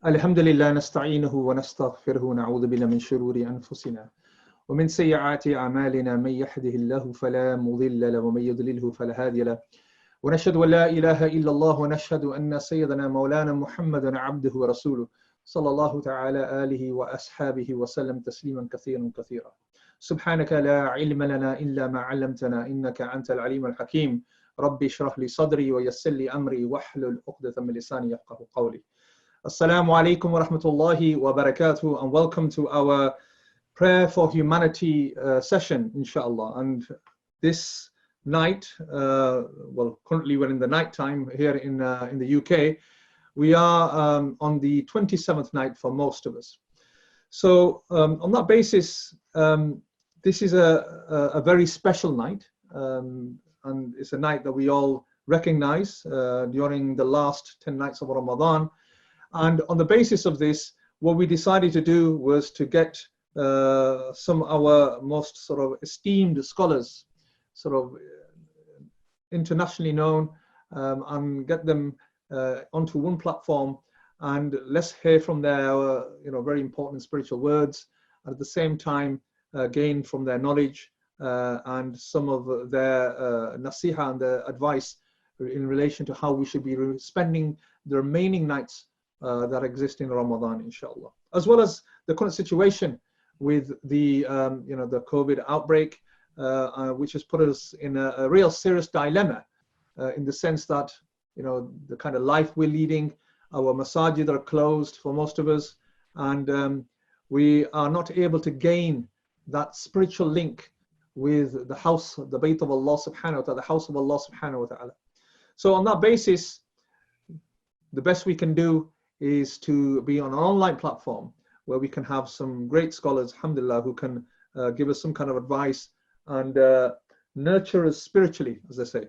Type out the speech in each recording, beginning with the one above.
الحمد لله نستعينه ونستغفره ونعوذ بالله من شرور أنفسنا ومن سيئات أعمالنا من يهده الله فلا مضل له ومن يضلله فلا هادي له ونشهد أن لا إله إلا الله ونشهد أن سيدنا مولانا محمدا عبده ورسوله صلى الله تعالى آله وأصحابه وسلم تسليما كثيرا كثيرا. سبحانك لا علم لنا إلا ما علمتنا إنك أنت العليم الحكيم. ربي اشرح لي صدري ويسر لي أمري واحلل عقدة من لساني يفقهوا قولي. Assalamu alaikum wa rahmatullahi wa barakatuh, and welcome to our Prayer for Humanity session, inshallah. And this night, well, currently we're in the night time here in the UK. We are on the 27th night for most of us. So on that basis, this is a very special night, and it's a night that we all recognize during the last 10 nights of Ramadan. And on the basis of this, what we decided to do was to get some of our most sort of esteemed scholars, sort of internationally known, and get them onto one platform, and let's hear from their very important spiritual words, and at the same time gain from their knowledge and some of their nasiha and their advice in relation to how we should be spending the remaining nights that exist in Ramadan, inshallah, as well as the current situation with the the COVID outbreak, which has put us in a real serious dilemma, in the sense that the kind of life we're leading, our masajid are closed for most of us, and we are not able to gain that spiritual link with the house, the Bayt of Allah subhanahu wa ta'ala, the house of Allah subhanahu wa ta'ala. So on that basis, the best we can do is to be on an online platform where we can have some great scholars, alhamdulillah, who can give us some kind of advice and nurture us spiritually, as they say.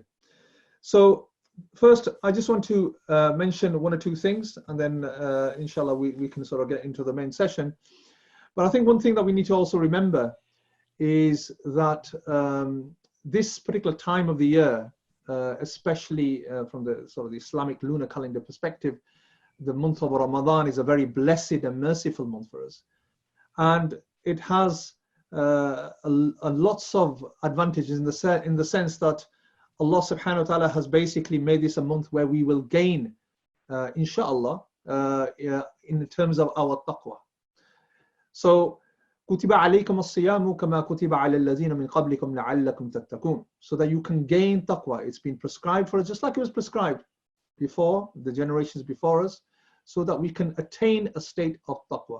So first, I just want to mention one or two things, and then inshallah we can sort of get into the main session. But I think one thing that we need to also remember is that this particular time of the year, especially from the sort of the Islamic lunar calendar perspective, the month of Ramadan is a very blessed and merciful month for us, and it has lots of advantages in the sense that Allah subhanahu wa ta'ala has basically made this a month where we will gain, inshallah, in terms of our taqwa. So كُتِبَ عَلَيْكُمُ الصِّيَامُ كَمَا كُتِبَ عَلَى الَّذِينَ مِنْ قَبْلِكُمْ لَعَلَّكُمْ تَتَّقُونَ, so that you can gain taqwa. It's been prescribed for us just like it was prescribed before the generations before us, so that we can attain a state of taqwa.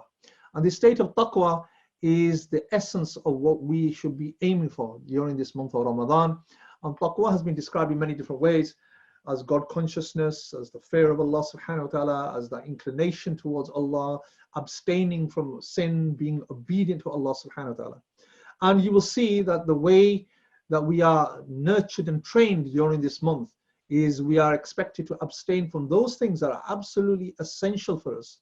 And the state of taqwa is the essence of what we should be aiming for during this month of Ramadan. And taqwa has been described in many different ways, as God consciousness, as the fear of Allah subhanahu wa ta'ala, as the inclination towards Allah, abstaining from sin, being obedient to Allah subhanahu wa ta'ala. And you will see that the way that we are nurtured and trained during this month is we are expected to abstain from those things that are absolutely essential for us,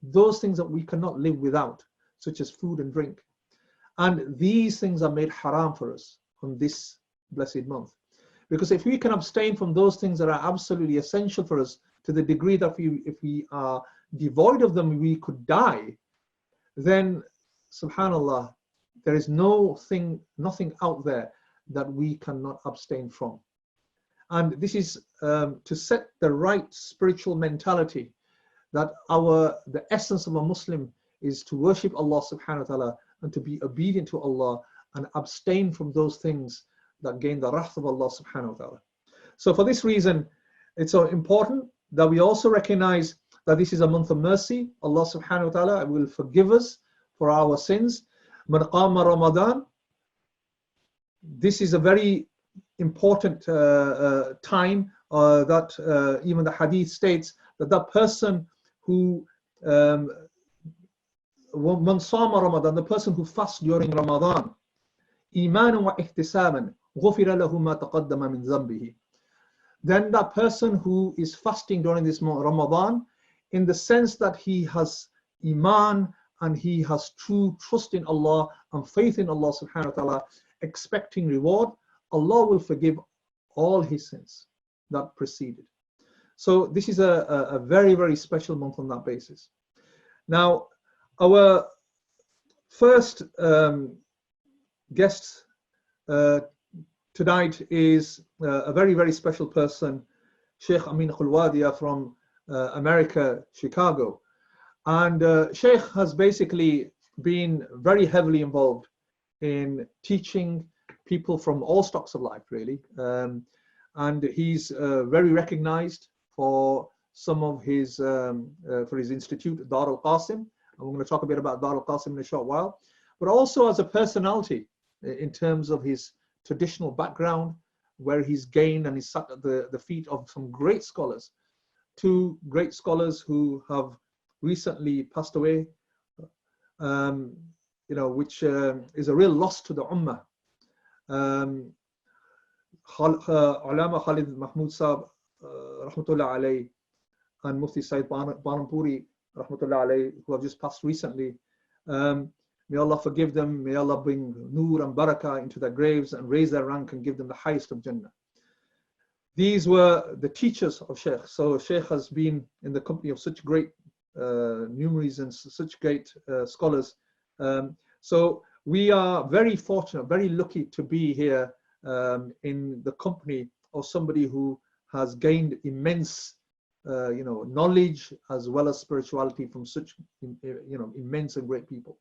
those things that we cannot live without, such as food and drink. And these things are made haram for us on this blessed month. Because if we can abstain from those things that are absolutely essential for us to the degree that if we are devoid of them, we could die, then subhanallah, there is nothing out there that we cannot abstain from. And this is to set the right spiritual mentality, that the essence of a Muslim is to worship Allah subhanahu wa ta'ala and to be obedient to Allah and abstain from those things that gain the wrath of Allah subhanahu wa ta'ala. So for this reason, it's so important that we also recognize that this is a month of mercy. Allah subhanahu wa ta'ala will forgive us for our sins. Man qama Ramadan. This is a very important time that even the hadith states that person who man sama Ramadan, the person who fasts during Ramadan, imanan wa ihtisaban, ghufira lahu ma taqaddama min dhanbihi. Then that person who is fasting during this Ramadan, in the sense that he has iman and he has true trust in Allah and faith in Allah subhanahu wa ta'ala, expecting reward, Allah will forgive all his sins that preceded. So this is a very, very special month on that basis. Now, our first guest tonight is a very, very special person, Shaykh Amin Kholwadia from America, Chicago. And Shaykh has basically been very heavily involved in teaching people from all stalks of life, really. And he's very recognized for some of his, for his institute, Darul Qasim. And we're going to talk a bit about Darul Qasim in a short while. But also as a personality in terms of his traditional background, where he's gained and he's sat at the feet of some great scholars. Two great scholars who have recently passed away, you know, which is a real loss to the Ummah. Allama Khalid Mahmood Saab, rahmatullah alayh, and Mufti Sayyid Banampuri, rahmatullah alayh, who have just passed recently. May Allah forgive them, may Allah bring nur and barakah into their graves and raise their rank and give them the highest of Jannah. These were the teachers of Shaykh. So Shaykh has been in the company of such great numeraries and such great scholars. So we are very fortunate, very lucky to be here in the company of somebody who has gained immense you know, knowledge as well as spirituality from such you know, immense and great people.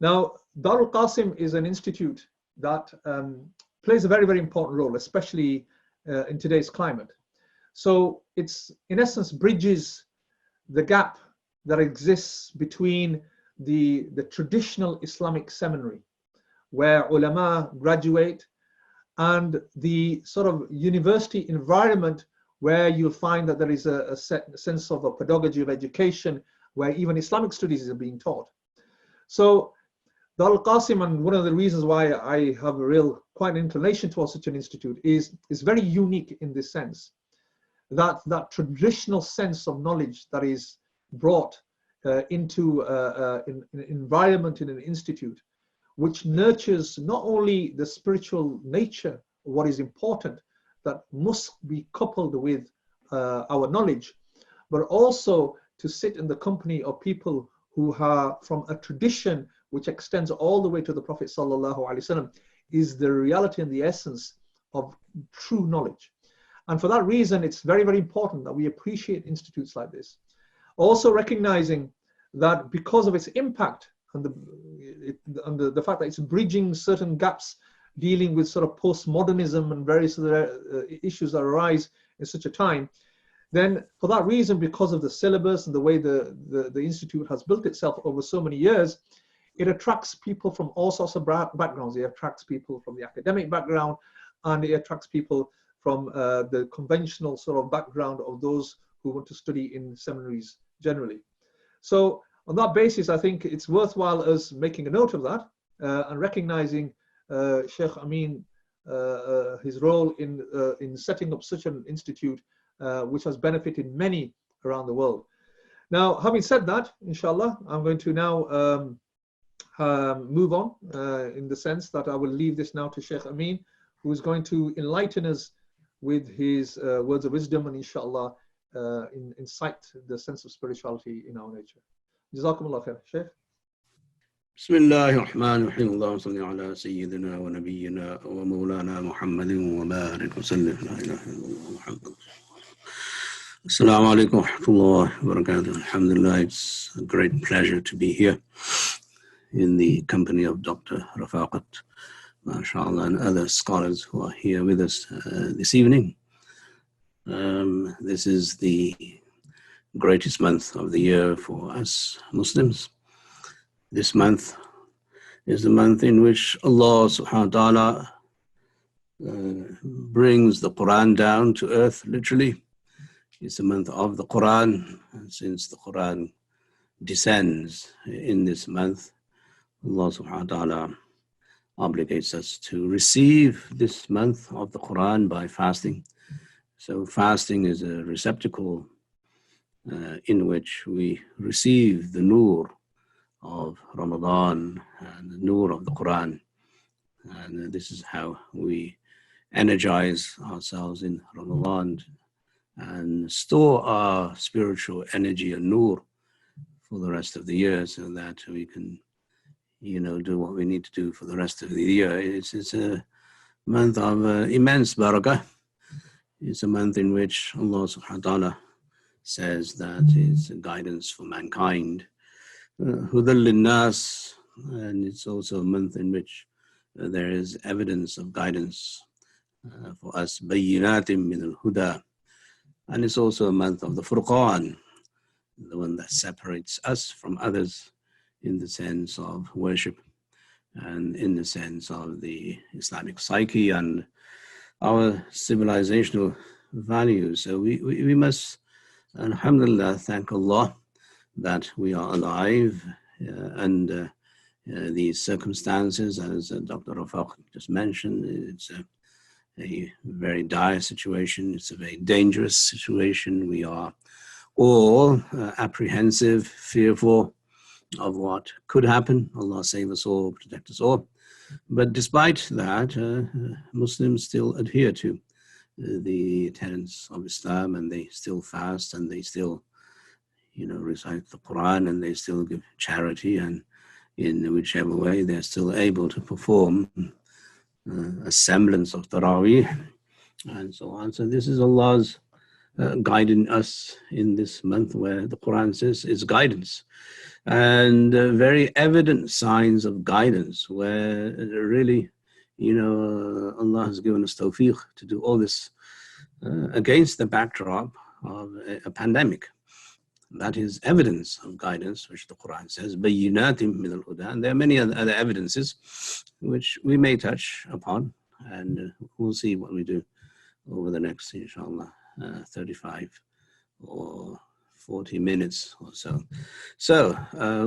Now, Darul Qasim is an institute that plays a very, very important role, especially in today's climate. So it's, in essence, bridges the gap that exists between the traditional Islamic seminary, where ulama graduate, and the sort of university environment where you'll find that there is a sense of a pedagogy of education, where even Islamic studies are being taught. So Darul Qasim, and one of the reasons why I have a real quite an inclination towards such an institute is very unique in this sense, that traditional sense of knowledge that is brought into an environment in an institute, which nurtures not only the spiritual nature of what is important, that must be coupled with our knowledge, but also to sit in the company of people who are from a tradition which extends all the way to the Prophet ﷺ, is the reality and the essence of true knowledge. And for that reason, it's very, very important that we appreciate institutes like this. Also recognizing that because of its impact and the fact that it's bridging certain gaps, dealing with sort of postmodernism and various other issues that arise in such a time, then for that reason, because of the syllabus and the way the institute has built itself over so many years, it attracts people from all sorts of backgrounds. It attracts people from the academic background, and it attracts people from the conventional sort of background of those who want to study in seminaries generally. So on that basis, I think it's worthwhile us making a note of that and recognizing Shaykh Amin, his role in setting up such an institute, which has benefited many around the world. Now, having said that, inshallah, I'm going to now move on in the sense that I will leave this now to Shaykh Amin, who is going to enlighten us with his words of wisdom and inshallah incite the sense of spirituality in our nature. Jazakumullah khair, Shaykh. بسم الله الرحمن الرحيم اللهم صل على سيدنا ونبينا ومولانا محمد وبارك وسلم لا إله إلا الله محمد. Assalamu alaikum wa rahmatullahi wa barakatuh. Alhamdulillah, it's a great pleasure to be here in the company of Dr. Rafaqat, mashallah, and other scholars who are here with us this evening. This is the greatest month of the year for us Muslims. This month is the month in which Allah subhanahu wa ta'ala brings the Quran down to earth, literally. It's the month of the Quran, and since the Quran descends in this month, Allah subhanahu wa ta'ala obligates us to receive this month of the Quran by fasting. So fasting is a receptacle in which we receive the nur of Ramadan and the nur of the Quran. And this is how we energize ourselves in Ramadan and store our spiritual energy and nur for the rest of the year, so that we can, do what we need to do for the rest of the year. It's a month of immense barakah. It's a month in which Allah subhanahu wa ta'ala says that it's a guidance for mankind. Hudal linnas, and it's also a month in which there is evidence of guidance for us, bayyinatim min al-huda. And it's also a month of the Furqan, the one that separates us from others in the sense of worship and in the sense of the Islamic psyche and our civilizational values. So we must, alhamdulillah, thank Allah that we are alive and these circumstances, as Dr. Rafaq just mentioned, it's a very dire situation. It's a very dangerous situation. We are all apprehensive, fearful of what could happen. Allah save us all, protect us all. But despite that, Muslims still adhere to the tenets of Islam, and they still fast, and they still, recite the Quran, and they still give charity, and in whichever way they're still able to perform a semblance of Taraweeh and so on. So this is Allah's guiding us in this month, where the Quran says it's guidance, and very evident signs of guidance, where really, Allah has given us tawfiq to do all this against the backdrop of a pandemic. That is evidence of guidance, which the Quran says, bayyinatim min al-huda. And there are many other evidences which we may touch upon, and we'll see what we do over the next, inshallah, 35 or 40 minutes or so. So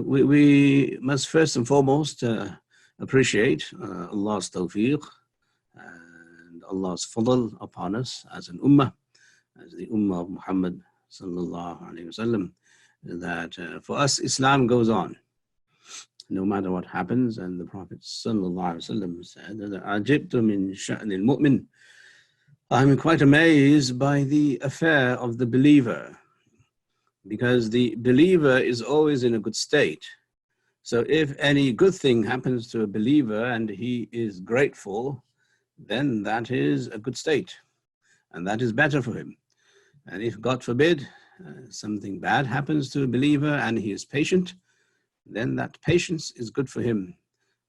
we must first and foremost appreciate Allah's tawfiq and Allah's fadl upon us as an ummah, as the ummah of Muhammad sallallahu alayhi wasallam, that for us Islam goes on no matter what happens. And the Prophet sallallahu alayhi wasallam said that ajibtu min sha'n al-mu'min, I'm quite amazed by the affair of the believer, because the believer is always in a good state. So if any good thing happens to a believer and he is grateful, then that is a good state, and that is better for him. And if, God forbid, something bad happens to a believer and he is patient, then that patience is good for him.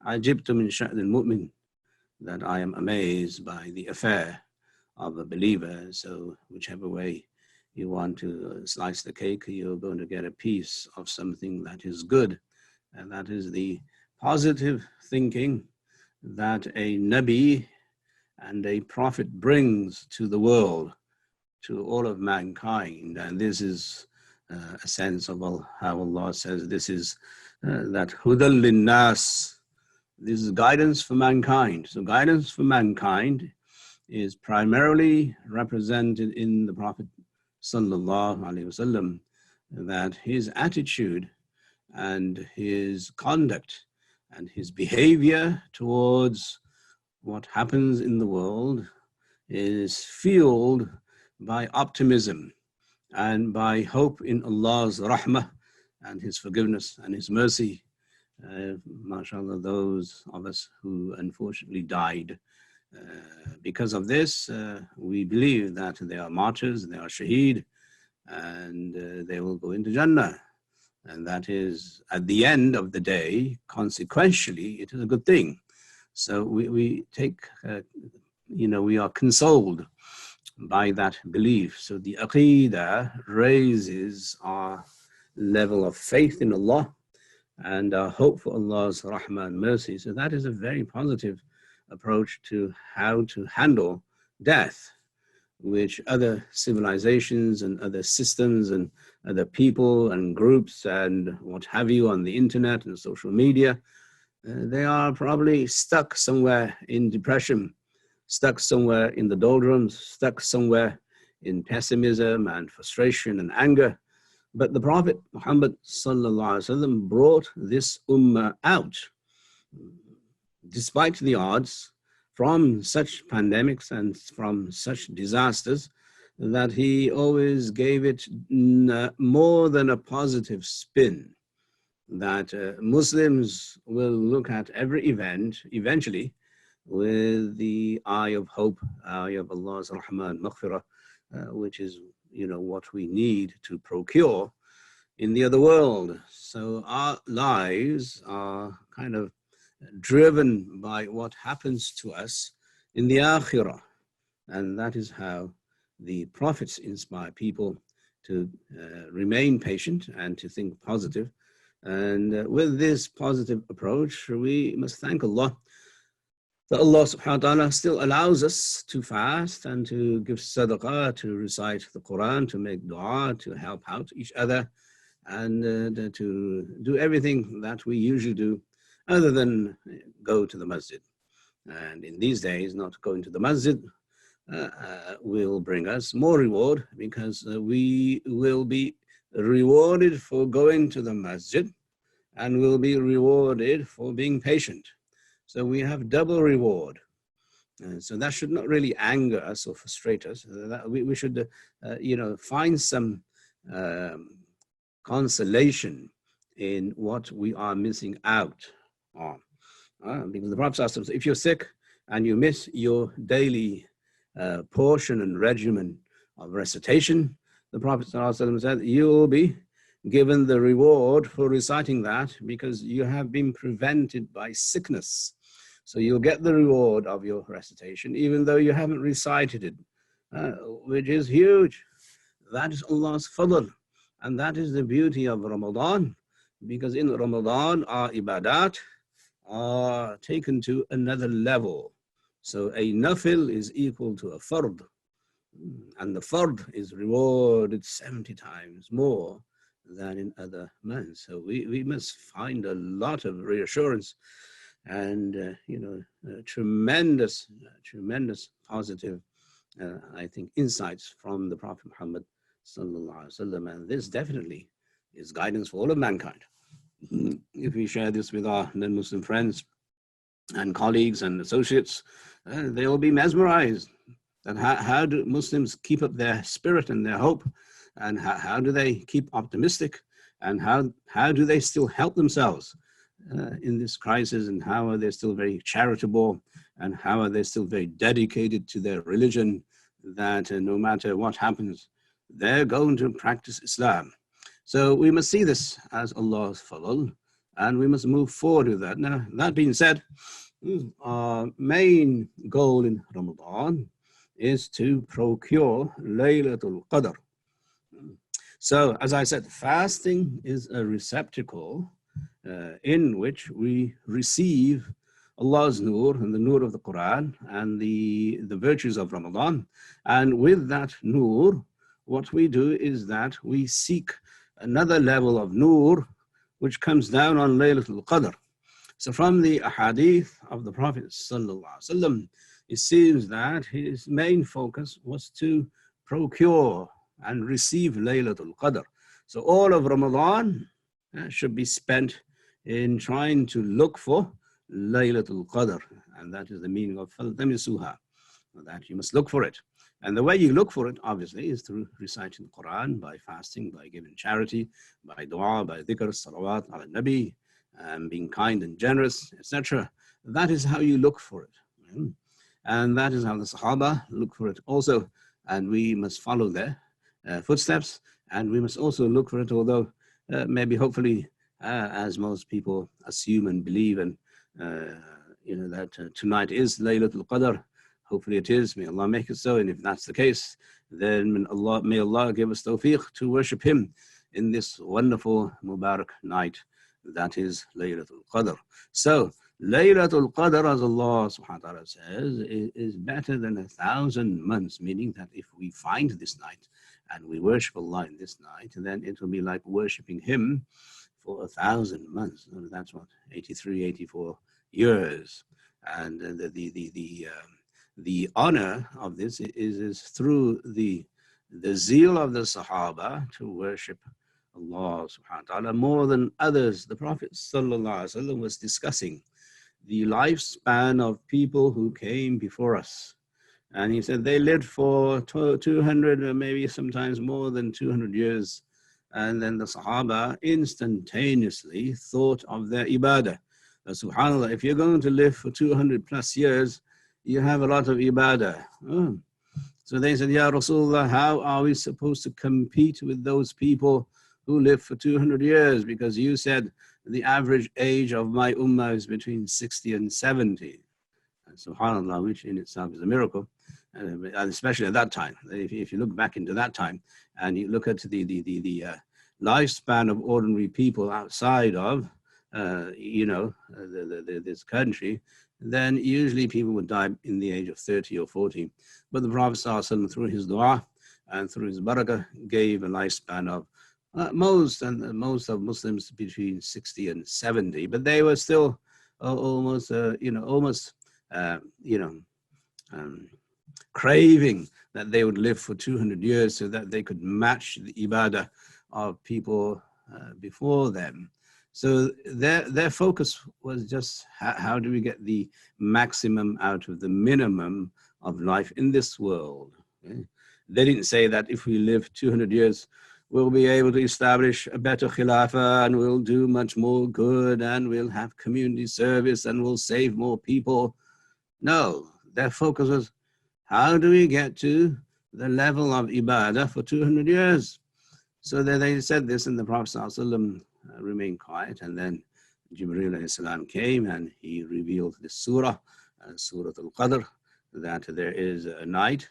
Ajibtu min sha'n al-mu'min, that I am amazed by the affair of a believer. So whichever way you want to slice the cake, you're going to get a piece of something that is good. And that is the positive thinking that a Nabi and a Prophet brings to the world, to all of mankind. And this is a sense of how Allah says this is that hudal linnas, this is guidance for mankind. So guidance for mankind is primarily represented in the Prophet sallallahu alaihi wasallam, that his attitude and his conduct and his behavior towards what happens in the world is fueled by optimism and by hope in Allah's rahmah and his forgiveness and his mercy. MashaAllah, those of us who unfortunately died because of this, we believe that they are martyrs, they are shaheed, and they will go into Jannah. And that is, at the end of the day, consequentially, it is a good thing. So we take, we are consoled by that belief. So the Aqidah raises our level of faith in Allah and our hope for Allah's rahmah and mercy. So that is a very positive approach to how to handle death, which other civilizations and other systems and other people and groups and what have you on the internet and social media, they are probably stuck somewhere in depression, stuck somewhere in the doldrums, stuck somewhere in pessimism and frustration and anger. But the Prophet Muhammad sallallahu alaihi wasallam brought this ummah out, despite the odds, from such pandemics and from such disasters. that he always gave it more than a positive spin, that Muslims will look at every event eventually with the eye of hope, eye of Allah's rahman, maghfirah, which is, what we need to procure in the other world. So our lives are kind of driven by what happens to us in the akhirah. And that is how the prophets inspire people to remain patient and to think positive. And with this positive approach, we must thank Allah that Allah subhanahu wa ta'ala still allows us to fast and to give sadaqah, to recite the Quran, to make dua, to help out each other, and to do everything that we usually do other than go to the masjid. And in these days, not going to the masjid will bring us more reward, because we will be rewarded for going to the masjid and will be rewarded for being patient. So we have double reward. So that should not really anger us or frustrate us. We should, find some consolation in what we are missing out on. Because the Prophet says, if you're sick and you miss your daily portion and regimen of recitation, the Prophet said, you will be given the reward for reciting that, because you have been prevented by sickness. So you'll get the reward of your recitation, even though you haven't recited it, which is huge. That is Allah's fadl. And that is the beauty of Ramadan, because in Ramadan, our ibadat are taken to another level. So a nafil is equal to a fard, and the fard is rewarded 70 times more than in other months. So we must find a lot of reassurance and tremendous positive I think insights from the Prophet Muhammad sallallahu alaihi wasallam, and this definitely is guidance for all of mankind. If we share this with our non-Muslim friends and colleagues and associates, they will be mesmerized. And how do Muslims keep up their spirit and their hope, and how do they keep optimistic, and how do they still help themselves in this crisis, and how are they still very charitable, and how are they still very dedicated to their religion, that no matter what happens, they're going to practice Islam. So we must see this as Allah's fadl, and we must move forward with that. Now, that being said, our main goal in Ramadan is to procure Laylatul Qadr. So, as I said, fasting is a receptacle in which we receive Allah's nur and the nur of the Quran and the virtues of Ramadan. And with that nur, what we do is that we seek another level of nur which comes down on Laylatul Qadr. So from the ahadith of the Prophet sallallahu alaihi wasallam, it seems that his main focus was to procure and receive Laylatul Qadr. So all of Ramadan should be spent in trying to look for Laylatul Qadr, and that is the meaning of فَالْتَمِسُوهَا, that you must look for it. And the way you look for it, obviously, is through reciting the Quran, by fasting, by giving charity, by dua, by dhikr, salawat ala nabi, and being kind and generous, etc. That is how you look for it. And that is how the Sahaba look for it also. And we must follow their footsteps, and we must also look for it, although maybe hopefully, as most people assume and believe, and that tonight is Laylatul Qadr. Hopefully it is. May Allah make it so. And if that's the case, then may Allah give us tawfiq to worship Him in this wonderful Mubarak night that is Laylatul Qadr. So Laylatul Qadr, as Allah subhanahu wa ta'ala says, is better than 1,000 months, meaning that if we find this night and we worship Allah in this night, then it will be like worshiping Him for 1,000 months. That's what, 83, 84 years. And the honor of this is through the zeal of the Sahaba to worship Allah subhanahu wa ta'ala more than others. The Prophet sallallahu alaihi wasallam was discussing the lifespan of people who came before us. And he said they lived for 200 or maybe sometimes more than 200 years. And then the Sahaba instantaneously thought of their ibadah. SubhanAllah, if you're going to live for 200 plus years, you have a lot of ibadah. Oh. So they said, Ya Rasulullah, how are we supposed to compete with those people who live for 200 years? Because you said the average age of my ummah is between 60 and 70. And SubhanAllah, which in itself is a miracle, and especially at that time. If you look back into that time and you look at the lifespan of ordinary people outside of, this country, then usually people would die in the age of 30 or 40. But the Prophet ﷺ, through his dua and through his barakah, gave a lifespan of most of Muslims between 60 and 70. But they were still craving that they would live for 200 years so that they could match the ibadah of people before them. So their focus was just how do we get the maximum out of the minimum of life in this world. Okay? They didn't say that if we live 200 years, we'll be able to establish a better khilafah and we'll do much more good and we'll have community service and we'll save more people. No, their focus was how do we get to the level of ibadah for 200 years? So they said this, and the Prophet ﷺ remained quiet, and then Jibreel alayhi salam came and he revealed this surah, Laylatul Qadr, that there is a night,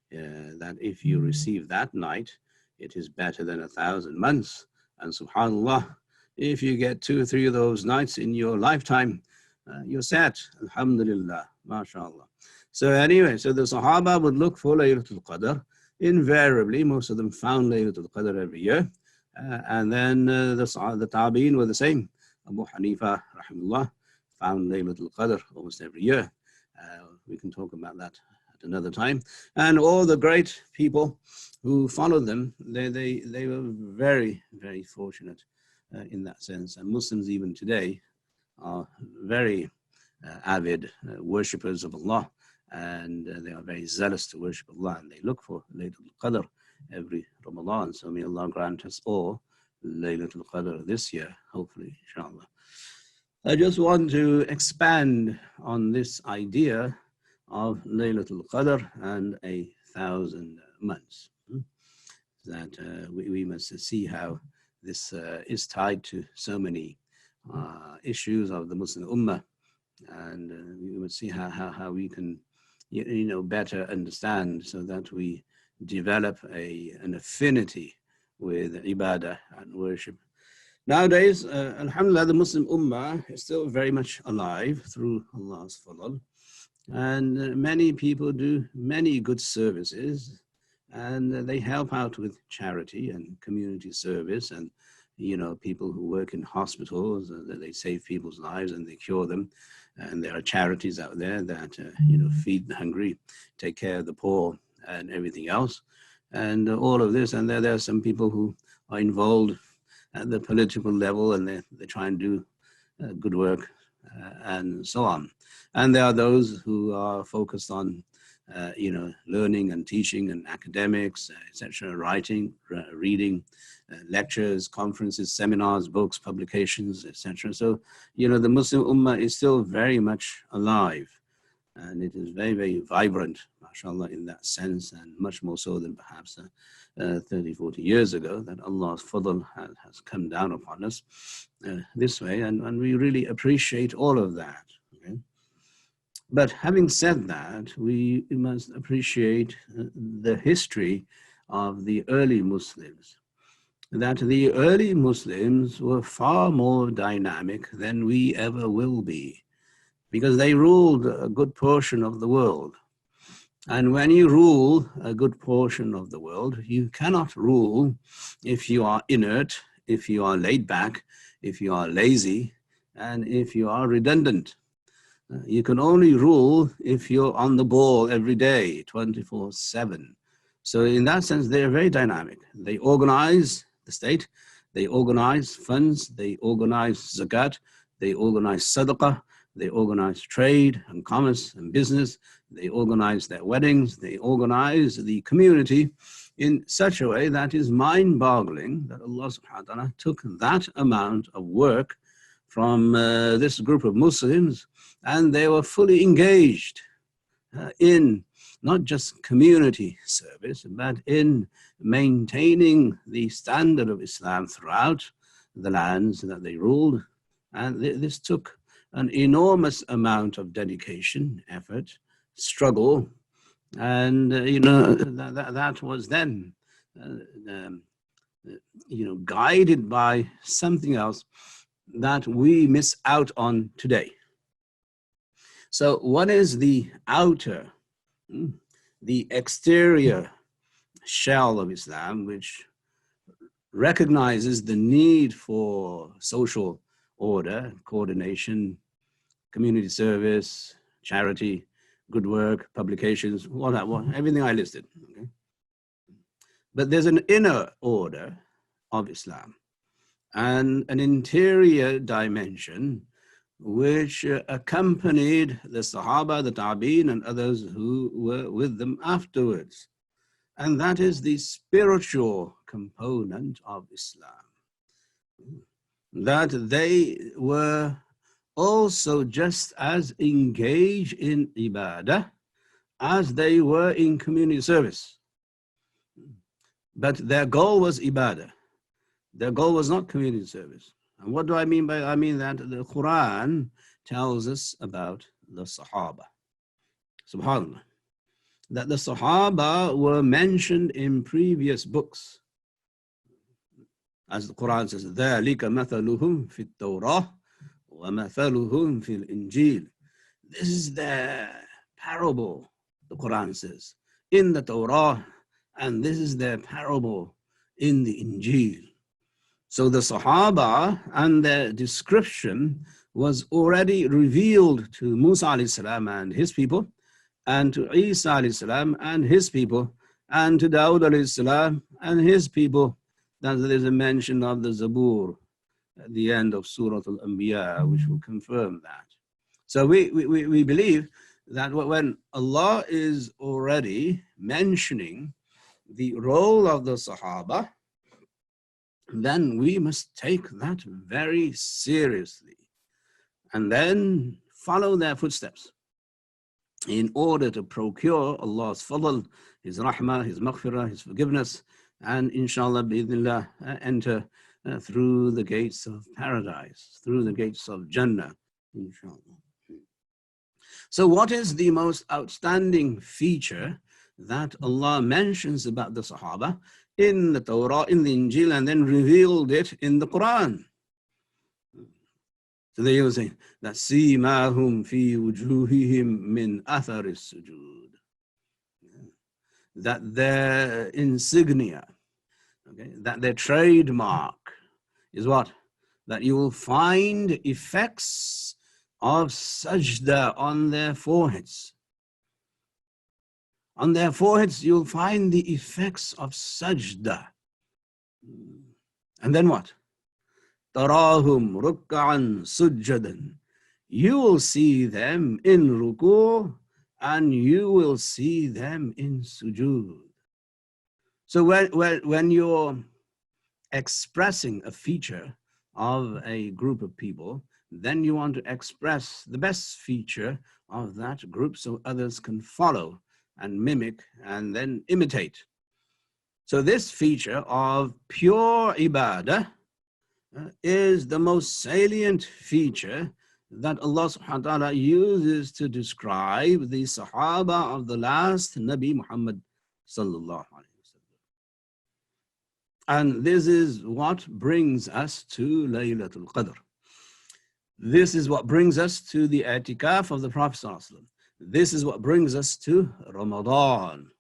that if you receive that night, it is better than 1,000 months. And subhanAllah, if you get 2 or 3 of those nights in your lifetime, you're set. Alhamdulillah, mashallah. So anyway, so the Sahaba would look for Laylatul Qadr. Invariably, most of them found Laylatul Qadr every year. And then the Tabi'in were the same. Abu Hanifa, rahimahullah, found Laylatul Qadr almost every year. We can talk about that at another time. And all the great people who followed them, they were very, very fortunate in that sense. And Muslims even today are very avid worshippers of Allah. And they are very zealous to worship Allah, and they look for Laylatul Qadr every Ramadan. So may Allah grant us all Laylatul Qadr this year, hopefully, inshallah. I just want to expand on this idea of Laylatul Qadr and 1,000 months. That we must see how this is tied to so many issues of the Muslim Ummah, and we must see how we can better understand so that we develop an affinity with ibadah and worship. Nowadays, alhamdulillah, the Muslim Ummah is still very much alive through Allah's fadl. And many people do many good services, and they help out with charity and community service, and people who work in hospitals, they save people's lives and they cure them. And there are charities out there that, feed the hungry, take care of the poor and everything else. And all of this, and there are some people who are involved at the political level and they try and do good work and so on. And there are those who are focused on, learning and teaching and academics, etc., writing, reading, lectures, conferences, seminars, books, publications, etc. So, the Muslim Ummah is still very much alive, and it is very, very vibrant, mashallah, in that sense, and much more so than perhaps 30, 40 years ago, that Allah's fadl has come down upon us this way, and we really appreciate all of that. Okay? But having said that, we must appreciate the history of the early Muslims. That the early Muslims were far more dynamic than we ever will be, because they ruled a good portion of the world. And when you rule a good portion of the world, you cannot rule if you are inert, if you are laid back, if you are lazy, and if you are redundant. You can only rule if you're on the ball every day, 24/7. So in that sense, they're very dynamic. They organize the state, they organize funds, they organize zakat, they organize sadaqah, they organize trade and commerce and business, they organize their weddings, they organize the community in such a way that is mind-boggling, that Allah subhanahu wa ta'ala took that amount of work from this group of Muslims, and they were fully engaged in not just community service, but in maintaining the standard of Islam throughout the lands that they ruled. And this took an enormous amount of dedication, effort, struggle, and that was then guided by something else that we miss out on today. So what is the outer, the exterior shell of Islam, which recognizes the need for social order, coordination, community service, charity, good work, publications, everything I listed. Okay? But there's an inner order of Islam and an interior dimension which accompanied the Sahaba, the Tabi'in, and others who were with them afterwards. And that is the spiritual component of Islam. That they were also just as engaged in ibadah as they were in community service. But their goal was ibadah. Their goal was not community service. And what do I mean by that? I mean that the Quran tells us about the Sahaba. Subhanallah. That the Sahaba were mentioned in previous books. As the Quran says, ذَلِكَ مَثَلُهُمْ فِي التَّوْرَاةِ وَمَثَلُهُمْ فِي الْإِنْجِيلِ. This is their parable, the Quran says, in the Torah, and this is their parable in the Injil. So the Sahaba and their description was already revealed to Musa alayhi salam and his people, and to Isa alayhi salam and his people, and to Dawud alayhi salam and his people. That there is a mention of the Zabur at the end of Surah Al-Anbiya, which will confirm that. So we believe that when Allah is already mentioning the role of the Sahaba, then we must take that very seriously and then follow their footsteps in order to procure Allah's fadl, His rahmah, His maghfirah, His forgiveness, and inshallah, bi'idhnillah, enter through the gates of paradise, through the gates of Jannah, inshallah. So what is the most outstanding feature that Allah mentions about the Sahaba in the Torah, in the Injil, and then revealed it in the Quran? So they will say that سِيمَاهُمْ فِي وُجُوهِهِمْ مِنْ أَثَرِ السُّجُودِ, that their insignia, okay, that their trademark is what? That you will find effects of sajda on their foreheads. On their foreheads, you'll find the effects of sajda. And then what? Tarahum ruk'an sujjadan. You will see them in ruku' and you will see them in sujood. So when you're expressing a feature of a group of people, then you want to express the best feature of that group so others can follow and mimic and then imitate. So this feature of pure ibadah is the most salient feature that Allah subhanahu wa ta'ala uses to describe the Sahaba of the last Nabi Muhammad sallallahu alaihi wasallam. And this is what brings us to Laylatul Qadr. This is what brings us to the i'tikaf of the Prophet sallallahu alaihi wasallam. This is what brings us to Ramadan.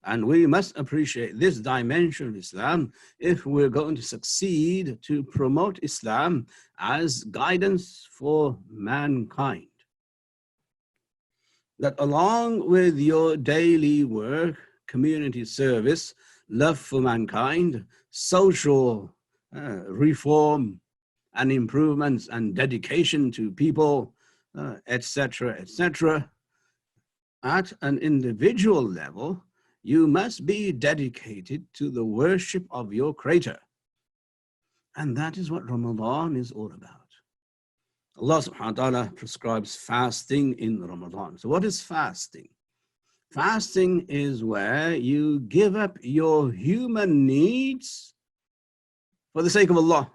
And we must appreciate this dimension of Islam if we're going to succeed to promote Islam as guidance for mankind. That along with your daily work, community service, love for mankind, social reform, and improvements and dedication to people, etc., etc. At an individual level, you must be dedicated to the worship of your Creator. And that is what Ramadan is all about. Allah subhanahu wa ta'ala prescribes fasting in Ramadan. So what is fasting? Fasting is where you give up your human needs for the sake of Allah.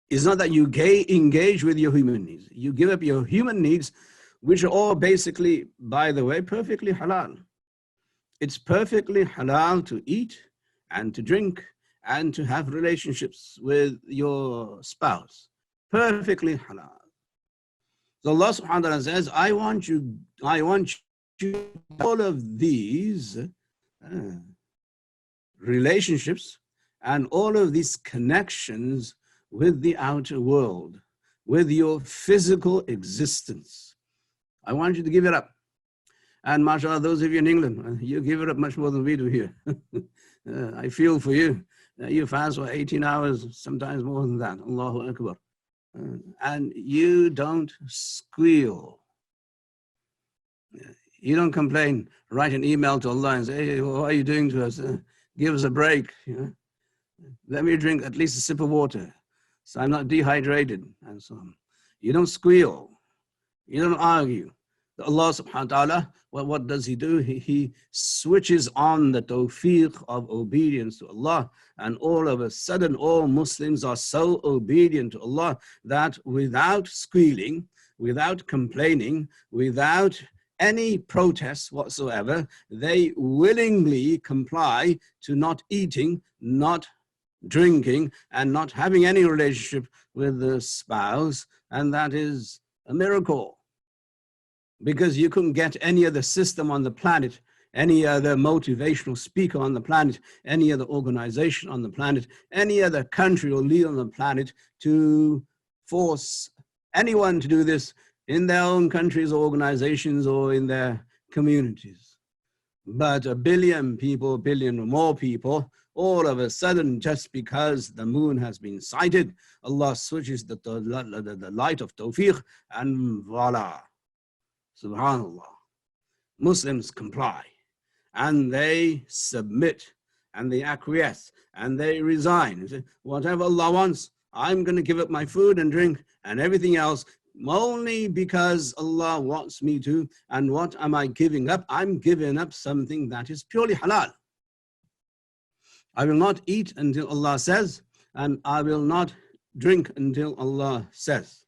It's not that you engage with your human needs. You give up your human needs, which are all basically, by the way, perfectly halal. It's perfectly halal to eat and to drink and to have relationships with your spouse. Perfectly halal. So Allah subhanahu wa ta'ala says, I want you all of these relationships and all of these connections with the outer world, with your physical existence. I want you to give it up. And mashallah, those of you in England, you give it up much more than we do here. I feel for you. You fast for 18 hours, sometimes more than that. Allahu Akbar. And you don't squeal. You don't complain. Write an email to Allah and say, hey, what are you doing to us? Give us a break. Let me drink at least a sip of water so I'm not dehydrated, and so on. You don't squeal. You don't argue. Allah subhanahu wa ta'ala, well, what does He do? He switches on the tawfiq of obedience to Allah, and all of a sudden all Muslims are so obedient to Allah that without squealing, without complaining, without any protest whatsoever, they willingly comply to not eating, not drinking, and not having any relationship with the spouse, and that is a miracle. Because you couldn't get any other system on the planet, any other motivational speaker on the planet, any other organization on the planet, any other country or leader on the planet to force anyone to do this in their own countries or organizations or in their communities. But a billion people, billion or more people, all of a sudden, just because the moon has been sighted, Allah switches the light of tawfiq, and voila. Subhanallah. Muslims comply and they submit and they acquiesce and they resign and say, whatever Allah wants, I'm going to give up my food and drink and everything else only because Allah wants me to. And what am I giving up? I'm giving up something that is purely halal. I will not eat until Allah says, and I will not drink until Allah says.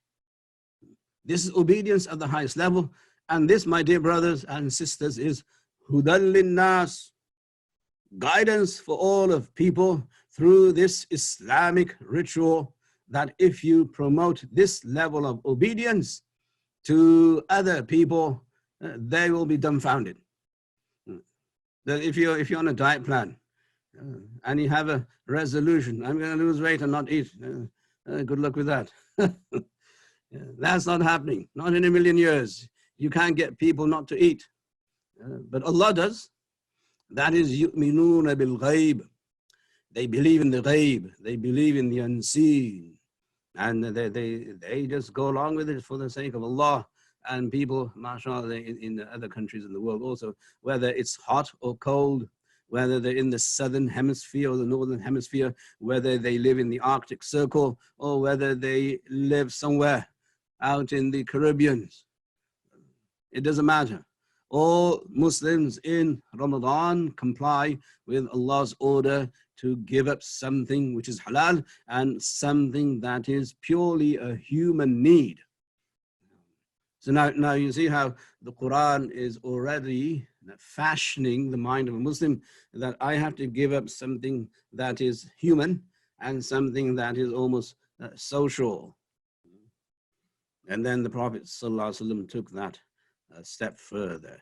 This is obedience at the highest level. And this, my dear brothers and sisters, is Hudan Linnas, guidance for all of people through this Islamic ritual, that if you promote this level of obedience to other people, they will be dumbfounded. That if you're on a diet plan and you have a resolution, I'm going to lose weight and not eat, good luck with that. That's not happening, not in a million years. You can't get people not to eat. But Allah does. That is yu'minuna bil ghaib. They believe in the ghaib. They believe in the unseen. And they just go along with it for the sake of Allah. And people, mashallah, in the other countries in the world also, whether it's hot or cold, whether they're in the southern hemisphere or the northern hemisphere, whether they live in the Arctic Circle or whether they live somewhere out in the Caribbean. It doesn't matter. All Muslims in Ramadan comply with Allah's order to give up something which is halal and something that is purely a human need. So now you see how the Quran is already fashioning the mind of a Muslim, that I have to give up something that is human and something that is almost social. And then the Prophet ﷺ took that a step further,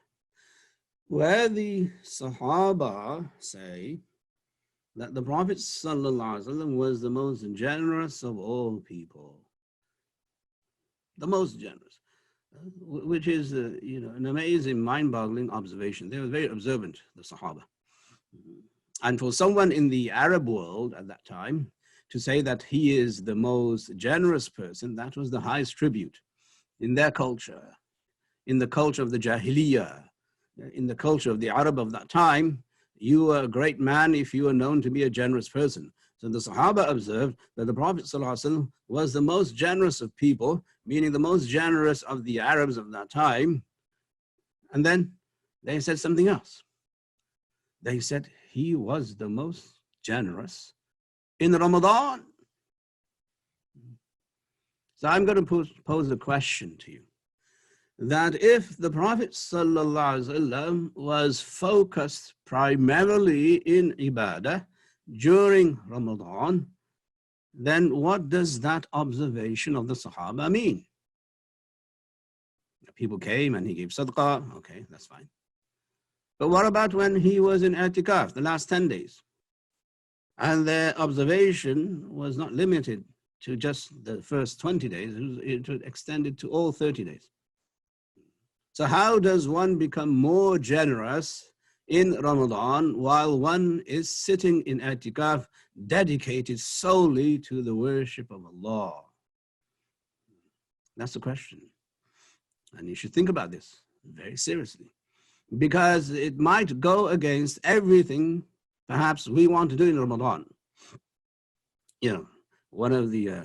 where the Sahaba say that the Prophet ﷺ was the most generous of all people, the most generous, which is an amazing, mind-boggling observation. They were very observant, the Sahaba. And for someone in the Arab world at that time to say that he is the most generous person, that was the highest tribute in their culture, in the culture of the Jahiliyyah, in the culture of the Arab of that time. You were a great man if you were known to be a generous person. So the Sahaba observed that the Prophet ﷺ was the most generous of people, meaning the most generous of the Arabs of that time. And then they said something else. They said he was the most generous in Ramadan. So I'm going to pose a question to you, that if the Prophet ﷺ was focused primarily in ibadah during Ramadan, then what does that observation of the Sahaba mean? People came and he gave sadaqah, okay, that's fine. But what about when he was in i'tikaf, the last 10 days? And their observation was not limited to just the first 20 days, it was extended to all 30 days. So how does one become more generous in Ramadan while one is sitting in i'tikaf, dedicated solely to the worship of Allah? That's the question. And you should think about this very seriously, because it might go against everything perhaps we want to do in Ramadan. You know, one of the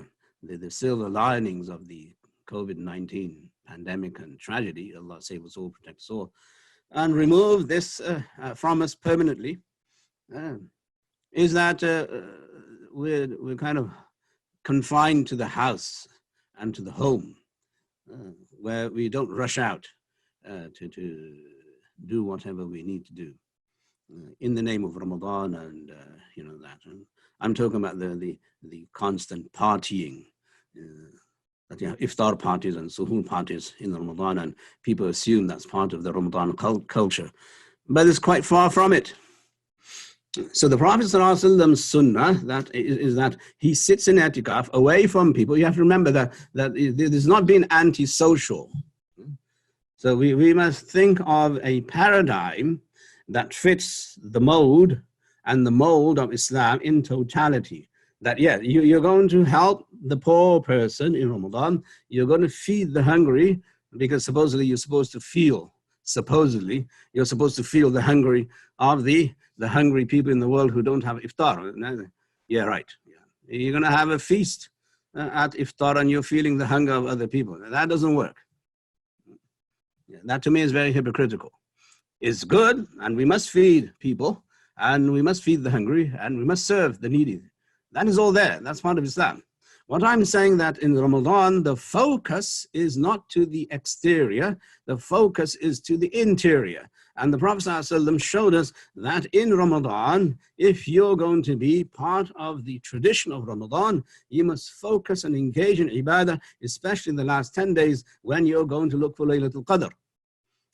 silver linings of the COVID-19 pandemic and tragedy, Allah save us all, protect us all, and remove this from us permanently, is that we're kind of confined to the house and to the home, where we don't rush out to do whatever we need to do in the name of Ramadan and you know that. And I'm talking about the constant partying, that you have iftar parties and suhoor parties in Ramadan, and people assume that's part of the Ramadan culture, but it's quite far from it. So the Prophet ﷺ's sunnah is that he sits in i'tikaf away from people. You have to remember that it is not being antisocial. So we must think of a paradigm that fits the mode and the mold of Islam in totality. That, yeah, you're going to help the poor person in Ramadan, you're going to feed the hungry, because supposedly you're supposed to feel the hungry of the hungry people in the world who don't have iftar. Yeah, right. Yeah. You're going to have a feast at iftar and you're feeling the hunger of other people. That doesn't work. Yeah, that to me is very hypocritical. It's good, and we must feed people, and we must feed the hungry, and we must serve the needy. That is all there. That's part of Islam. What I'm saying that in Ramadan, the focus is not to the exterior, the focus is to the interior. And the Prophet ﷺ showed us that in Ramadan, if you're going to be part of the tradition of Ramadan, you must focus and engage in ibadah, especially in the last 10 days when you're going to look for Laylatul Qadr.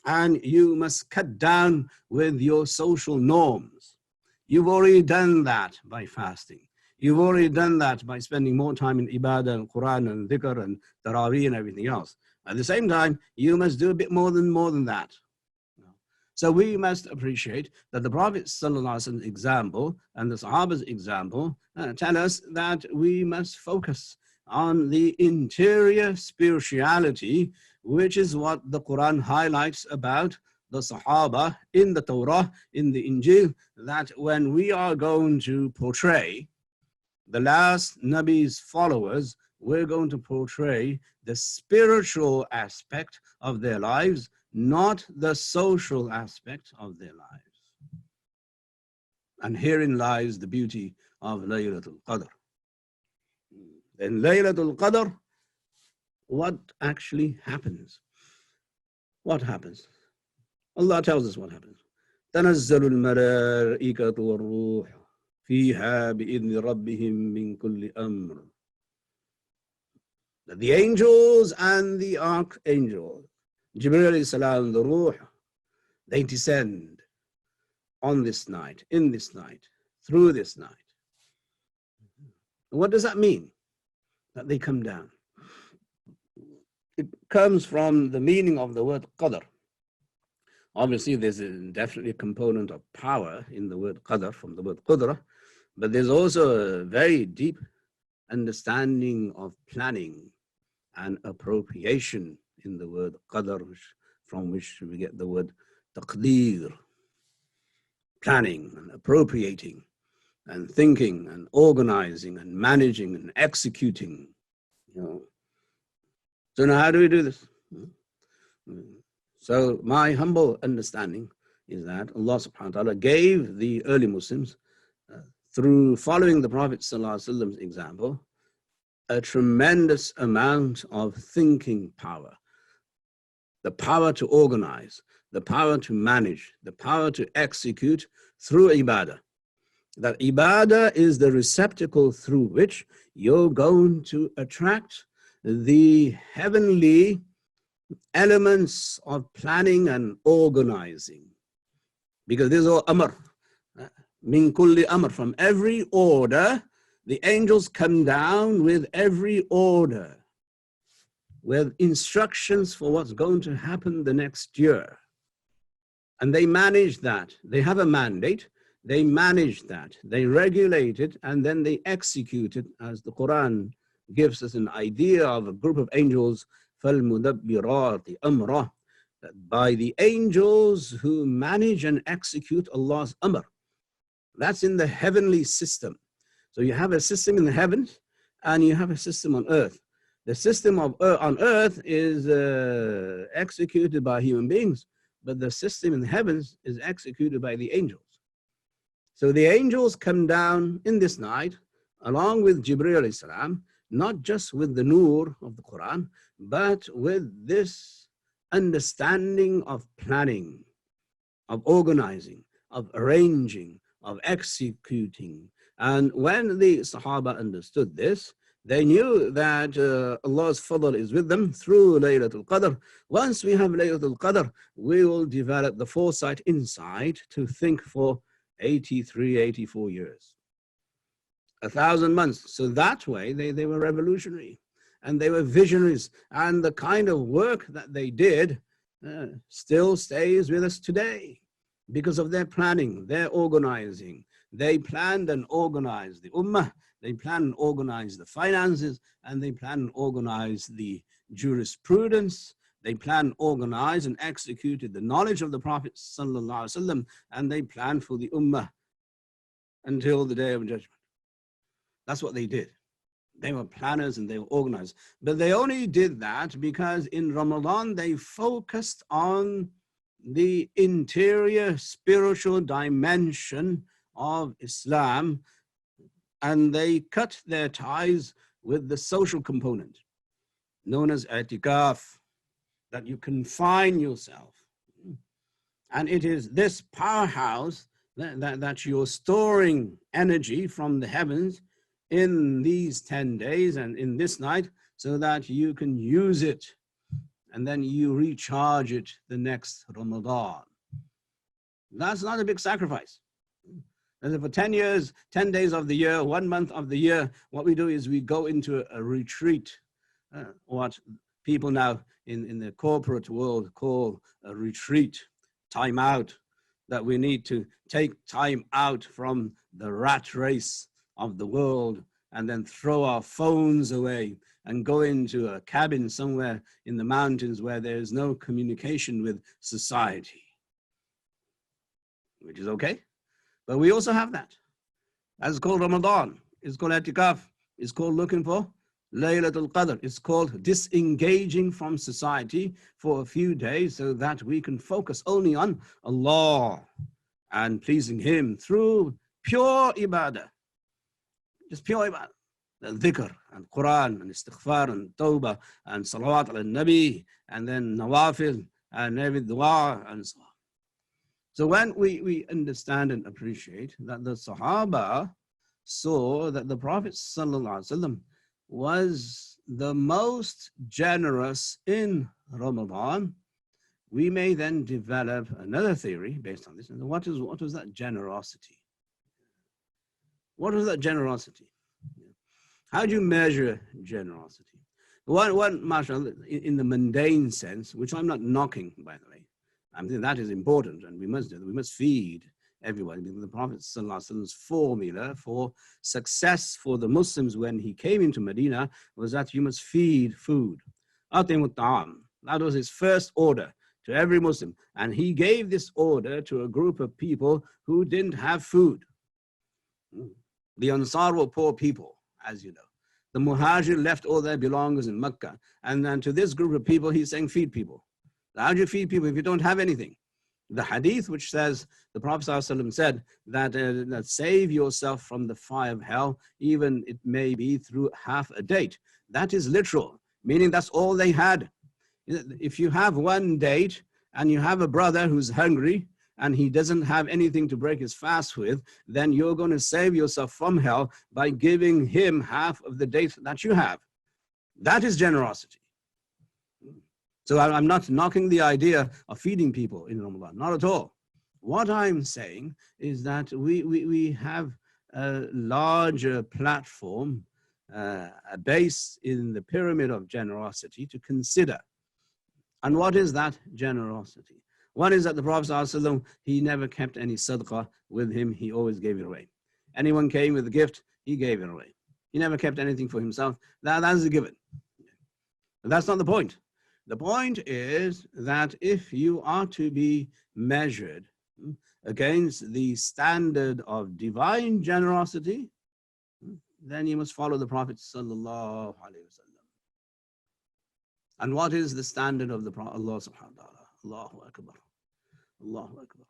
And you must cut down with your social norms. You've already done that by fasting. You've already done that by spending more time in ibadah and Quran and dhikr and tarawih and everything else. At the same time, you must do a bit more than that. So we must appreciate that the Prophet ﷺ's example and the Sahaba's example tell us that we must focus on the interior spirituality, which is what the Quran highlights about the Sahaba in the Torah, in the Injil, that when we are going to portray the last Nabi's followers, we're going to portray the spiritual aspect of their lives, not the social aspect of their lives. And herein lies the beauty of Laylatul Qadr. In Laylatul Qadr, what actually happens? What happens? Allah tells us what happens. تَنَزَّلُ الْمَلَائِكَةُ وَالرُّوحُ فِيهَا بِإِذْنِ رَبِّهِمْ مِنْ كُلِّ أَمْرٍ. The angels and the archangel, Jibreel alayhi salam, the Ruh, they descend on this night, in this night, through this night. What does that mean? That they come down. It comes from the meaning of the word Qadr. Obviously, there's definitely a component of power in the word Qadr, from the word Qudra, but there's also a very deep understanding of planning and appropriation in the word qadr, from which we get the word taqdeer, planning and appropriating and thinking and organizing and managing and executing. So now how do we do this? So my humble understanding is that Allah subhanahu wa ta'ala gave the early Muslims, through following the Prophet ﷺ's example, a tremendous amount of thinking power, the power to organize, the power to manage, the power to execute through ibadah. That ibadah is the receptacle through which you're going to attract the heavenly elements of planning and organizing. Because this is all amr, min kulli amr, from every order, the angels come down with every order, with instructions for what's going to happen the next year. And they manage that. They have a mandate. They manage that. They regulate it, and then they execute it, as the Quran gives us an idea of a group of angels, فَالْمُدَبِّرَاتِ أَمْرًا, that by the angels who manage and execute Allah's amr. That's in the heavenly system. So you have a system in the heavens, and you have a system on earth. The system on earth is executed by human beings, but the system in the heavens is executed by the angels. So the angels come down in this night, along with Jibreel alayhi salam, not just with the nur of the Quran, but with this understanding of planning, of organizing, of arranging, of executing. And when the Sahaba understood this, they knew that Allah's fadl is with them through Laylatul Qadr. Once we have Laylatul Qadr, we will develop the foresight, insight to think for 83, 84 years, 1,000 months. So that way they were revolutionary and they were visionaries. And the kind of work that they did still stays with us today because of their planning, their organizing. They planned and organized the ummah. They planned and organized the finances, and they planned and organized the jurisprudence. They planned, organized, and executed the knowledge of the Prophet ﷺ, and they planned for the ummah until the day of judgment. That's what they did. They were planners and they were organized. But they only did that because in Ramadan they focused on the interior spiritual dimension of Islam, and they cut their ties with the social component, known as i'tikaf, that you confine yourself. And it is this powerhouse that you're storing energy from the heavens in these 10 days and in this night so that you can use it and then you recharge it the next Ramadan. That's not a big sacrifice. And for 10 years, 10 days of the year, 1 month of the year, what we do is we go into a retreat, what people now in the corporate world call a retreat, time out, that we need to take time out from the rat race of the world and then throw our phones away and go into a cabin somewhere in the mountains where there is no communication with society, which is okay. But we also have that. That's called Ramadan. It's called i'tikaf. It's called looking for Laylatul Qadr. It's called disengaging from society for a few days so that we can focus only on Allah and pleasing Him through pure ibadah. Just pure ibadah. The dhikr and Quran and istighfar and tawbah and salawat ala nabi and then nawafil and every dua and so on. So when we understand and appreciate that the Sahaba saw that the Prophet ﷺ was the most generous in Ramadan, we may then develop another theory based on this. And what was that generosity? What was that generosity? How do you measure generosity? One, mashallah, in the mundane sense, which I'm not knocking, by the way. I think that is important, and we must do. We must feed everybody. The Prophet ﷺ's formula for success for the Muslims when he came into Medina was that you must feed food. Atimut ta'am. That was his first order to every Muslim. And he gave this order to a group of people who didn't have food. The Ansar were poor people, as you know. The Muhajir left all their belongings in Mecca. And then to this group of people, he's saying, feed people. How do you feed people if you don't have anything? The hadith which says, the Prophet ﷺ said that save yourself from the fire of hell, even it may be through half a date. That is literal, meaning that's all they had. If you have one date and you have a brother who's hungry and he doesn't have anything to break his fast with, then you're going to save yourself from hell by giving him half of the date that you have. That is generosity. So I'm not knocking the idea of feeding people in Ramadan, not at all. What I'm saying is that we have a larger platform, a base in the pyramid of generosity to consider. And what is that generosity? One is that the Prophet ﷺ, he never kept any sadaqah with him, he always gave it away. Anyone came with a gift, he gave it away. He never kept anything for himself. That is a given. But that's not the point. The point is that if you are to be measured against the standard of divine generosity, then you must follow the Prophet sallallahu alaihi wasallam. And what is the standard of the Prophet? Allah subhanahu wa ta'ala. Allahu Akbar. Allahu Akbar.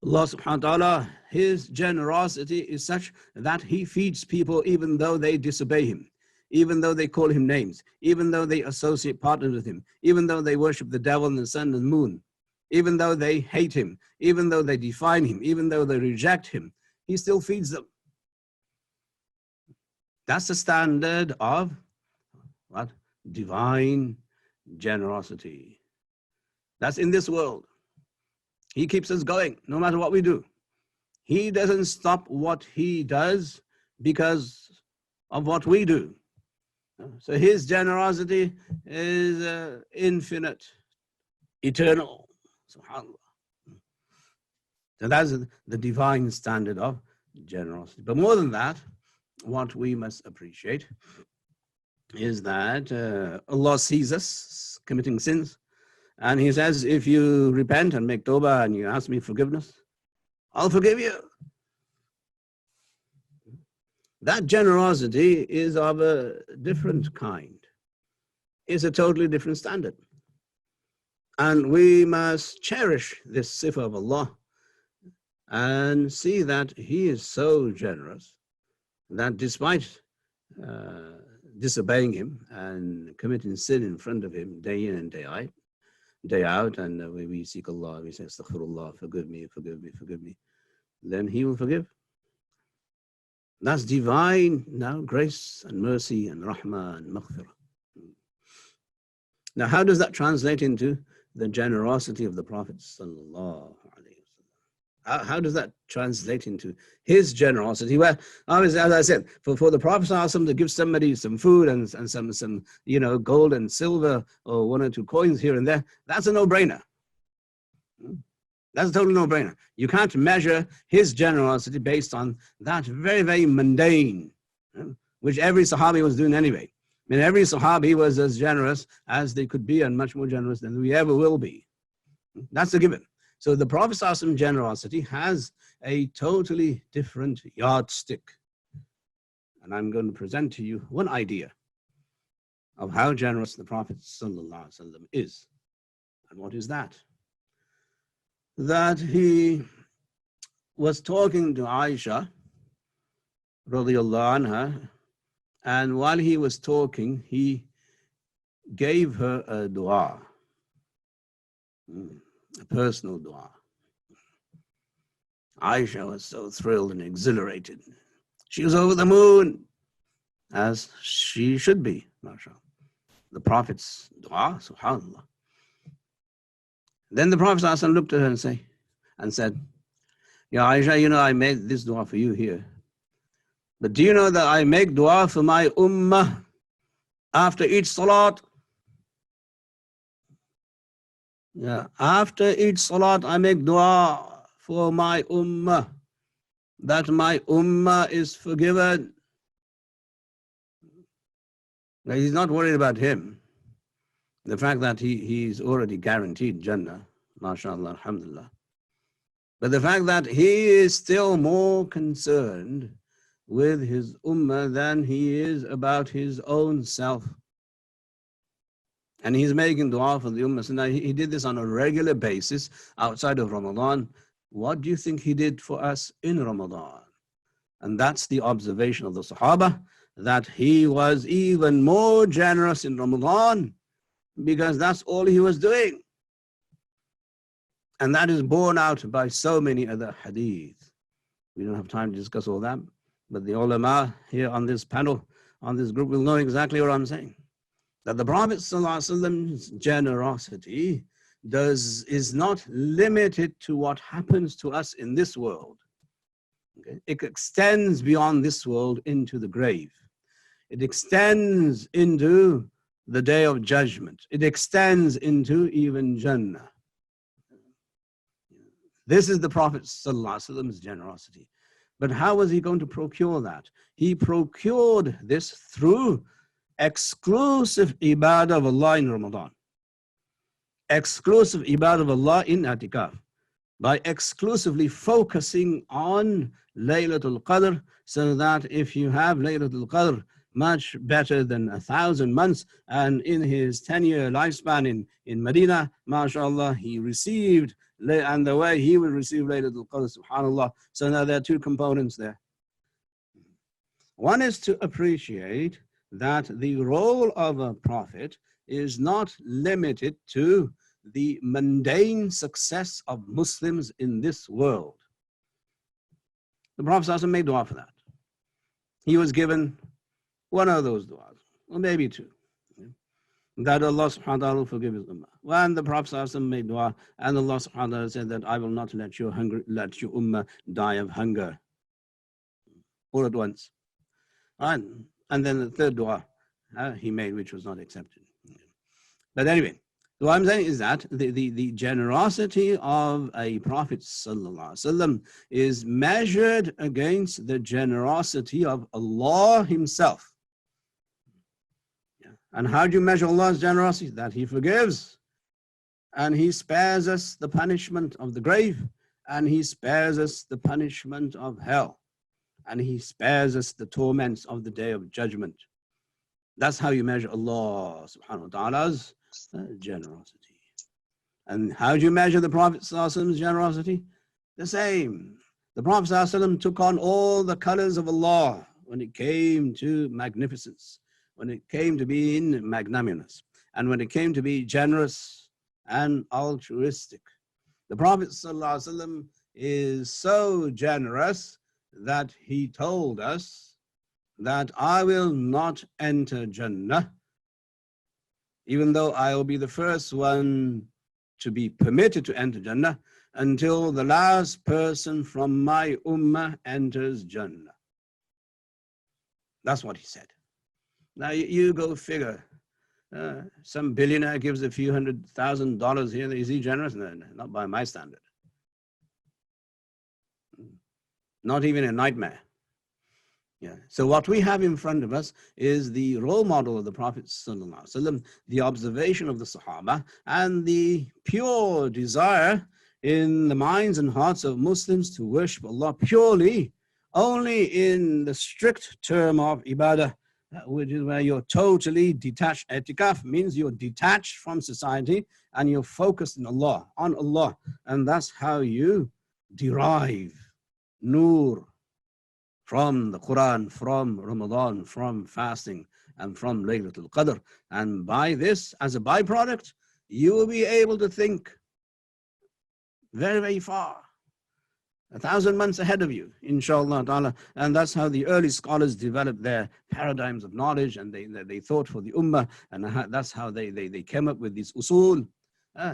Allah subhanahu wa ta'ala, his generosity is such that he feeds people even though they disobey him, even though they call him names, even though they associate partners with him, even though they worship the devil and the sun and the moon, even though they hate him, even though they define him, even though they reject him, he still feeds them. That's the standard of what? Divine generosity. That's in this world. He keeps us going no matter what we do. He doesn't stop what he does because of what we do. So his generosity is infinite, eternal. SubhanAllah. So that's the divine standard of generosity. But more than that, what we must appreciate is that Allah sees us committing sins. And he says, if you repent and make tawbah and you ask me forgiveness, I'll forgive you. That generosity is of a different kind. It's a totally different standard. And we must cherish this sifah of Allah and see that he is so generous that despite disobeying him and committing sin in front of him day in and day out, and we seek Allah, we say, astaghfirullah, forgive me, forgive me, forgive me, then he will forgive. That's divine now, grace and mercy and rahmah and maghfirah. Now, how does that translate into the generosity of the Prophet sallallahu alaihi wasallam? How does that translate into his generosity? Well, obviously, as I said, for the Prophet sallallahu alaihi wasallam to give somebody some food and some gold and silver or one or two coins here and there, that's a no-brainer. That's a total no-brainer. You can't measure his generosity based on that very, very mundane, which every Sahabi was doing anyway. I mean, every Sahabi was as generous as they could be and much more generous than we ever will be. That's a given. So the Prophet ﷺ generosity has a totally different yardstick. And I'm going to present to you one idea of how generous the Prophet ﷺ is. And what is that? That he was talking to Aisha, radiallahu anha, and while he was talking, he gave her a dua, a personal dua. Aisha was so thrilled and exhilarated. She was over the moon, as she should be, mashallah. The Prophet's dua, subhanAllah. Then the Prophet ﷺ looked at her and said, Ya Aisha, I made this dua for you here. But do you know that I make dua for my ummah after each salat? Yeah, after each salat, I make dua for my ummah, that my ummah is forgiven. Now, he's not worried about him. The fact that he's already guaranteed Jannah, mashallah, alhamdulillah. But the fact that he is still more concerned with his ummah than he is about his own self. And he's making dua for the ummah. So now he did this on a regular basis outside of Ramadan. What do you think he did for us in Ramadan? And that's the observation of the Sahaba, that he was even more generous in Ramadan because that's all he was doing. And that is borne out by so many other hadith. We don't have time to discuss all that, but the ulama here on this panel, on this group, will know exactly what I'm saying. That the Prophet ﷺ's generosity is not limited to what happens to us in this world. Okay? It extends beyond this world into the grave. It extends into the day of judgment. It extends into even Jannah. This is the Prophet ﷺ's generosity. But how was he going to procure that? He procured this through exclusive ibadah of Allah in Ramadan. Exclusive ibadah of Allah in Atikaf. By exclusively focusing on Laylatul Qadr, so that if you have Laylatul Qadr, much better than 1,000 months, and in his 10-year lifespan in Medina, mashallah, he received, and the way he will receive Laylatul Qadr, subhanallah. So now there are two components there. One is to appreciate that the role of a prophet is not limited to the mundane success of Muslims in this world. The Prophet ﷺ made dua for that. He was given one of those du'as, or maybe two, that Allah subhanahu wa ta'ala will forgive his ummah. When the Prophet ﷺ made dua, and Allah subhanahu wa ta'ala said that I will not let your ummah die of hunger, all at once. And then the third dua he made, which was not accepted. But anyway, what I'm saying is that the generosity of a Prophet ﷺ is measured against the generosity of Allah himself. And how do you measure Allah's generosity? That he forgives, and he spares us the punishment of the grave, and he spares us the punishment of hell, and he spares us the torments of the day of judgment. That's how you measure Allah subhanahu wa ta'ala's generosity. And how do you measure the Prophet ﷺ's generosity? The same. The Prophet ﷺ took on all the colors of Allah when it came to magnificence, when it came to being magnanimous, and when it came to be generous and altruistic. The Prophet ﷺ is so generous that he told us that I will not enter Jannah, even though I will be the first one to be permitted to enter Jannah, until the last person from my ummah enters Jannah. That's what he said. Now you go figure. Some billionaire gives a few $100,000 here. Is he generous? No, not by my standard. Not even a nightmare. Yeah. So what we have in front of us is the role model of the Prophet ﷺ, the observation of the Sahaba, and the pure desire in the minds and hearts of Muslims to worship Allah purely, only in the strict term of ibadah, which is where you're totally detached. I'tikaf means you're detached from society and you're focused on Allah. And that's how you derive nur from the Quran, from Ramadan, from fasting, and from Laylatul Qadr. And by this, as a byproduct, you will be able to think very, very far, 1,000 months ahead of you, inshallah ta'ala. And that's how the early scholars developed their paradigms of knowledge, and they thought for the ummah, and that's how they came up with these usul,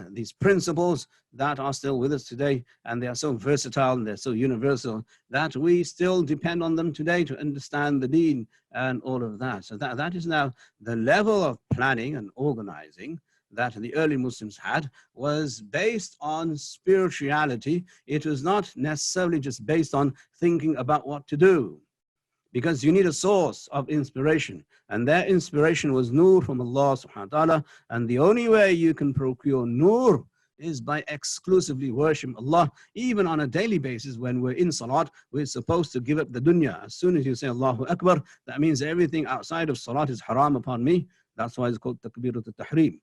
these principles that are still with us today, and they are so versatile and they're so universal that we still depend on them today to understand the deen and all of that. So that is now the level of planning and organizing that the early Muslims had was based on spirituality. It was not necessarily just based on thinking about what to do, because you need a source of inspiration, and that inspiration was nur from Allah subhanahu wa ta'ala. And the only way you can procure nur is by exclusively worshiping Allah. Even on a daily basis, when we're in salat, we're supposed to give up the dunya. As soon as you say Allahu Akbar, that means everything outside of salat is haram upon me. That's why it's called takbiratul tahrim.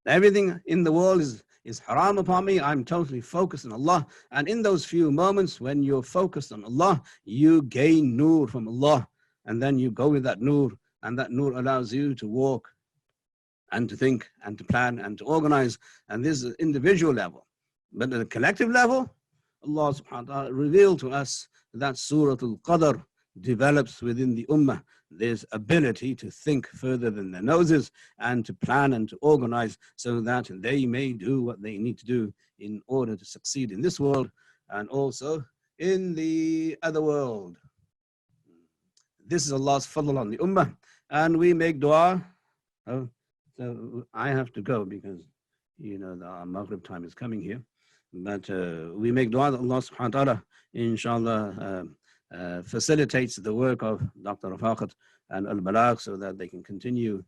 Everything in the world is haram upon me. I'm totally focused on Allah. And in those few moments when you're focused on Allah, you gain nur from Allah. And then you go with that nur, and that nur allows you to walk and to think and to plan and to organize. And this is individual level. But at a collective level, Allah subhanahu wa ta'ala revealed to us that Suratul Qadr develops within the ummah this ability to think further than their noses and to plan and to organize so that they may do what they need to do in order to succeed in this world and also in the other world. This is Allah's fadl on the ummah, and we make dua. So I have to go because, you know, the Maghrib time is coming here. But we make dua that Allah subhanahu wa ta'ala, inshallah, facilitates the work of Dr. Rafaqat and Balagh so that they can continue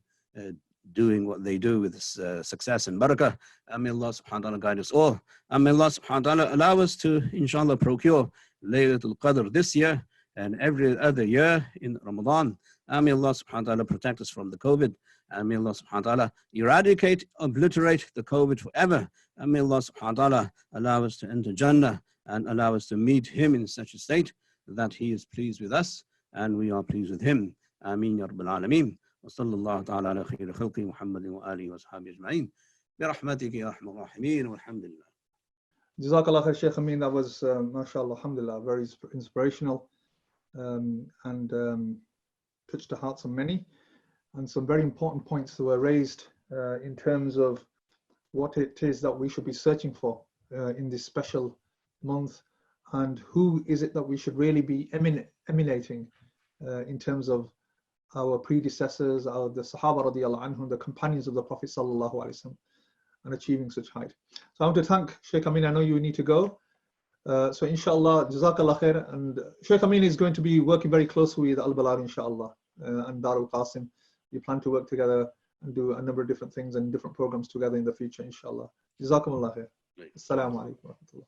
doing what they do with success and barakah. And may Allah subhanahu wa ta'ala guide us all. And may Allah subhanahu wa ta'ala allow us to, inshallah, procure Laylatul Qadr this year and every other year in Ramadan. And may Allah subhanahu wa ta'ala protect us from the COVID. And may Allah subhanahu wa ta'ala eradicate, obliterate the COVID forever. And may Allah subhanahu wa ta'ala allow us to enter Jannah and allow us to meet Him in such a state that He is pleased with us and we are pleased with Him. Ameen ya Rabbal Alameen. Wa sallallahu ta'ala ala khayri khalqi Muhammadin wa alihi wa ashabihi ajma'in. Bi rahmatika ya arhamar rahimin walhamdulillah. Jazakallah khair, Shaykh Amin. That was, mashallah, alhamdulillah, very inspirational and touched the hearts of many. And some very important points that were raised in terms of what it is that we should be searching for in this special month, and who is it that we should really be emulating in terms of our predecessors, the Sahaba radiallahu anhum, the companions of the Prophet sallallahu alaihi wasallam, and achieving such height. So I want to thank Shaykh Amin. I know you need to go. So inshallah, Jazakallah khair. And Shaykh Amin is going to be working very closely with Balagh, inshallah, and Darul Qasim. You plan to work together and do a number of different things and different programs together in the future, inshallah. Jazakumullah khair. Assalamu alaikum wa rahmatullah.